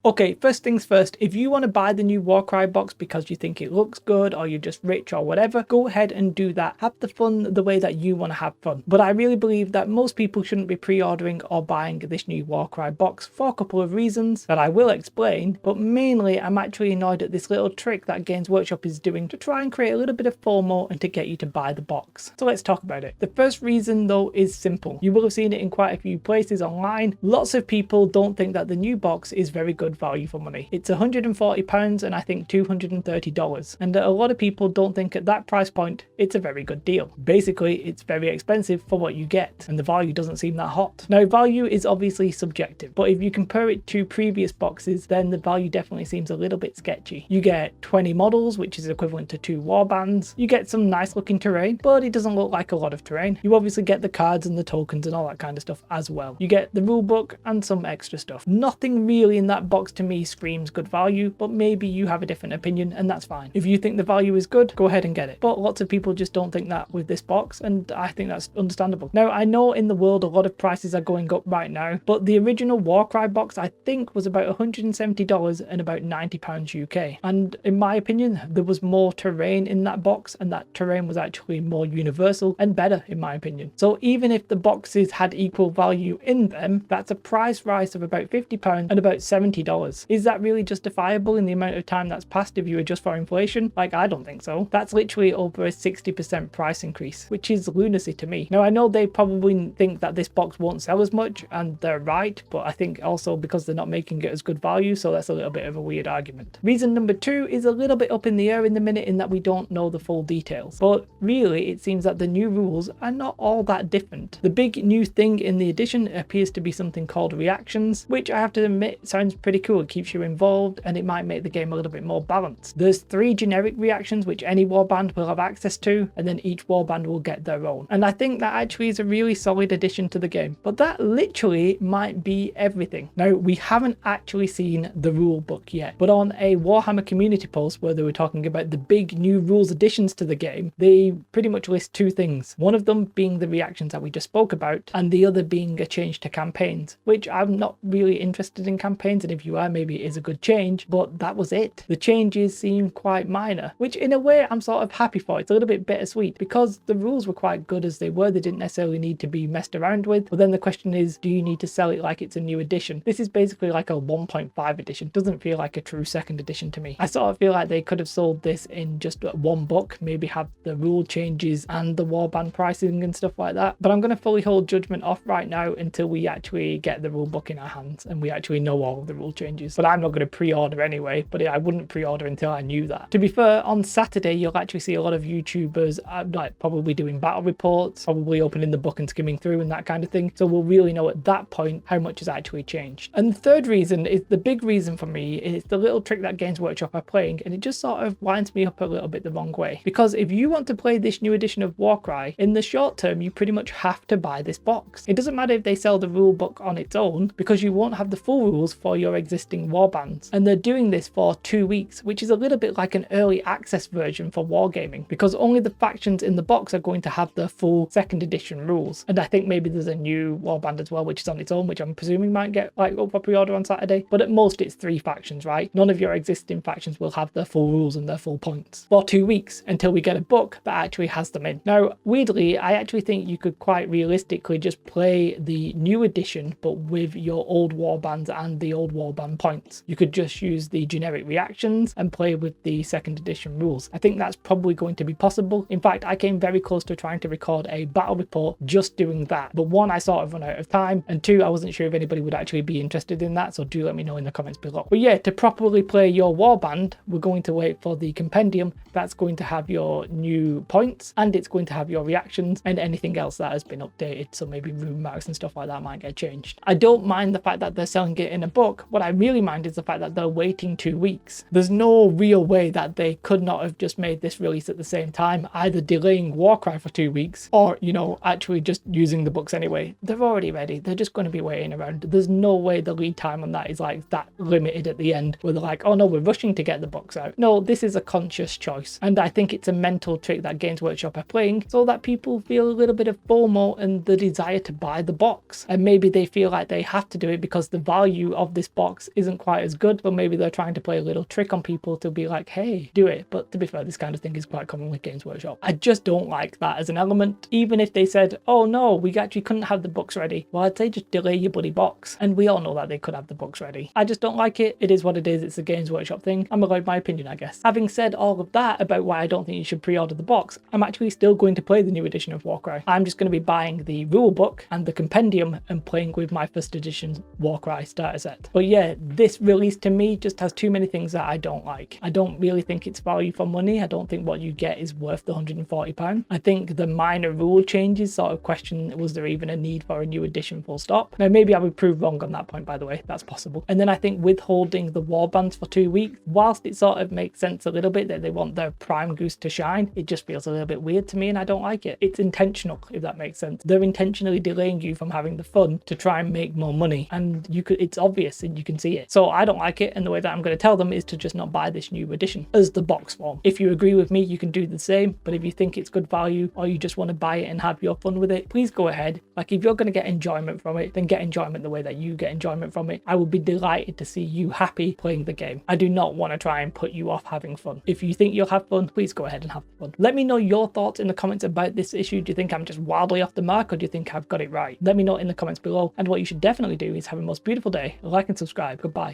Okay, first things first, if you want to buy the new Warcry box because you think it looks good or you're just rich or whatever, go ahead and do that. Have the fun the way that you want to have fun. But I really believe that most people shouldn't be pre-ordering or buying this new Warcry box for a couple of reasons that I will explain, but mainly I'm actually annoyed at this little trick that Games Workshop is doing to try and create a little bit of FOMO and to get you to buy the box. So let's talk about it. The first reason though is simple. You will have seen it in quite a few places online. Lots of people don't think that the new box is very good value for money. It's £140 and I think $230, and a lot of people don't think at that price point it's a very good deal. Basically, it's very expensive for what you get, and the value doesn't seem that hot. Now, value is obviously subjective, but if you compare it to previous boxes, then the value definitely seems a little bit sketchy. You get 20 models, which is equivalent to 2 warbands. You get some nice looking terrain, but it doesn't look like a lot of terrain. You obviously get the cards and the tokens and all that kind of stuff as well. You get the rulebook and some extra stuff. Nothing really in that box to me screams good value, but maybe you have a different opinion and that's fine. If you think the value is good, go ahead and get it. But lots of people just don't think that with this box, and I think that's understandable. Now, I know in the world a lot of prices are going up right now, but the original Warcry box I think was about $170 and about £90 UK. And in my opinion, there was more terrain in that box, and that terrain was actually more universal and better in my opinion. So even if the boxes had equal value in them, that's a price rise of about £50 and about $70. Is that really justifiable in the amount of time that's passed if you adjust for inflation? Like, I don't think so. That's literally over a 60% price increase, which is lunacy to me. Now, I know they probably think that this box won't sell as much, and they're right, but I think also because they're not making it as good value, so that's a little bit of a weird argument. Reason number 2 is a little bit up in the air in the minute, in that we don't know the full details. But really, it seems that the new rules are not all that different. The big new thing in the edition appears to be something called reactions, which I have to admit sounds pretty cool. It keeps you involved and it might make the game a little bit more balanced. There's 3 generic reactions which any warband will have access to, and then each warband will get their own. And I think that actually is a really solid addition to the game. But that literally might be everything. Now, we haven't actually seen the rule book yet, but on a Warhammer community post where they were talking about the big new rules additions to the game, they pretty much list 2 things. One of them being the reactions that we just spoke about, and the other being a change to campaigns, which I'm not really interested in campaigns, and if you are, maybe it is a good change, but that was it. The changes seem quite minor, which in a way I'm sort of happy for. It's a little bit bittersweet because the rules were quite good as they were. They didn't necessarily need to be messed around with, but then the question is, do you need to sell it like it's a new edition? This is basically like a 1.5 edition. Doesn't feel like a true second edition to me. I sort of feel like they could have sold this in just one book, maybe have the rule changes and the warband pricing and stuff like that, but I'm going to fully hold judgment off right now until we actually get the rule book in our hands and we actually know all of the rule changes. But I'm not going to pre-order anyway, but I wouldn't pre-order until I knew that. To be fair, on Saturday you'll actually see a lot of YouTubers like probably doing battle reports, probably opening the book and skimming through and that kind of thing, so we'll really know at that point how much has actually changed. And the third reason is the big reason for me, is the little trick that Games Workshop are playing, and it just sort of winds me up a little bit the wrong way. Because if you want to play this new edition of Warcry, in the short term you pretty much have to buy this box. It doesn't matter if they sell the rule book on its own, because you won't have the full rules for your existing warbands. And they're doing this for 2 weeks, which is a little bit like an early access version for wargaming, because only the factions in the box are going to have the full 2nd edition rules. And I think maybe there's a new warband as well, which is on its own, which I'm presuming might get like up for pre-order on Saturday. But at most it's 3 factions, right? None of your existing factions will have their full rules and their full points for 2 weeks until we get a book that actually has them in. Now, weirdly, I actually think you could quite realistically just play the new edition, but with your old warbands and the old warband points. You could just use the generic reactions and play with the 2nd edition rules. I think that's probably going to be possible. In fact, I came very close to trying to record a battle report just doing that, but 1, I sort of run out of time, and 2, I wasn't sure if anybody would actually be interested in that, so do let me know in the comments below. But yeah, to properly play your warband, we're going to wait for the compendium. That's going to have your new points, and it's going to have your reactions and anything else that has been updated, so maybe rune marks and stuff like that might get changed. I don't mind the fact that they're selling it in a book. What I really mind is the fact that they're waiting 2 weeks. There's no real way that they could not have just made this release at the same time, either delaying Warcry for 2 weeks or, you know, actually just using the books anyway. They're already ready. They're just going to be waiting around. There's no way the lead time on that is like that limited at the end where they're like, oh no, we're rushing to get the books out. No, this is a conscious choice, and I think it's a mental trick that Games Workshop are playing so that people feel a little bit of FOMO and the desire to buy the box, and maybe they feel like they have to do it because the value of this box box isn't quite as good, but maybe they're trying to play a little trick on people to be like, hey, do it. But to be fair, this kind of thing is quite common with Games Workshop. I just don't like that as an element. Even if they said, oh no, we actually couldn't have the books ready, well, I'd say just delay your bloody box. And we all know that they could have the books ready. I just don't like it. It is what it is. It's a Games Workshop thing. I'm allowed my opinion, I guess. Having said all of that about why I don't think you should pre-order the box, I'm actually still going to play the new edition of Warcry. I'm just going to be buying the rule book and the compendium and playing with my first edition Warcry starter set. But yeah, this release to me just has too many things that I don't like. I don't really think it's value for money. I don't think what you get is worth the £140. I think the minor rule changes sort of question, was there even a need for a new edition full stop? Now maybe I would prove wrong on that point, by the way, that's possible. And then I think withholding the warbands for 2 weeks, whilst it sort of makes sense a little bit that they want their prime goose to shine, it just feels a little bit weird to me and I don't like it. It's intentional, if that makes sense. They're intentionally delaying you from having the fun to try and make more money, and it's obvious and you can see it. So I don't like it, and the way that I'm going to tell them is to just not buy this new edition as the box form. If you agree with me, you can do the same, but if you think it's good value or you just want to buy it and have your fun with it, please go ahead. Like, if you're going to get enjoyment from it, then get enjoyment the way that you get enjoyment from it. I would be delighted to see you happy playing the game. I do not want to try and put you off having fun. If you think you'll have fun, please go ahead and have fun. Let me know your thoughts in the comments about this issue. Do you think I'm just wildly off the mark, or do you think I've got it right? Let me know in the comments below, and what you should definitely do is have a most beautiful day, like and subscribe. Goodbye.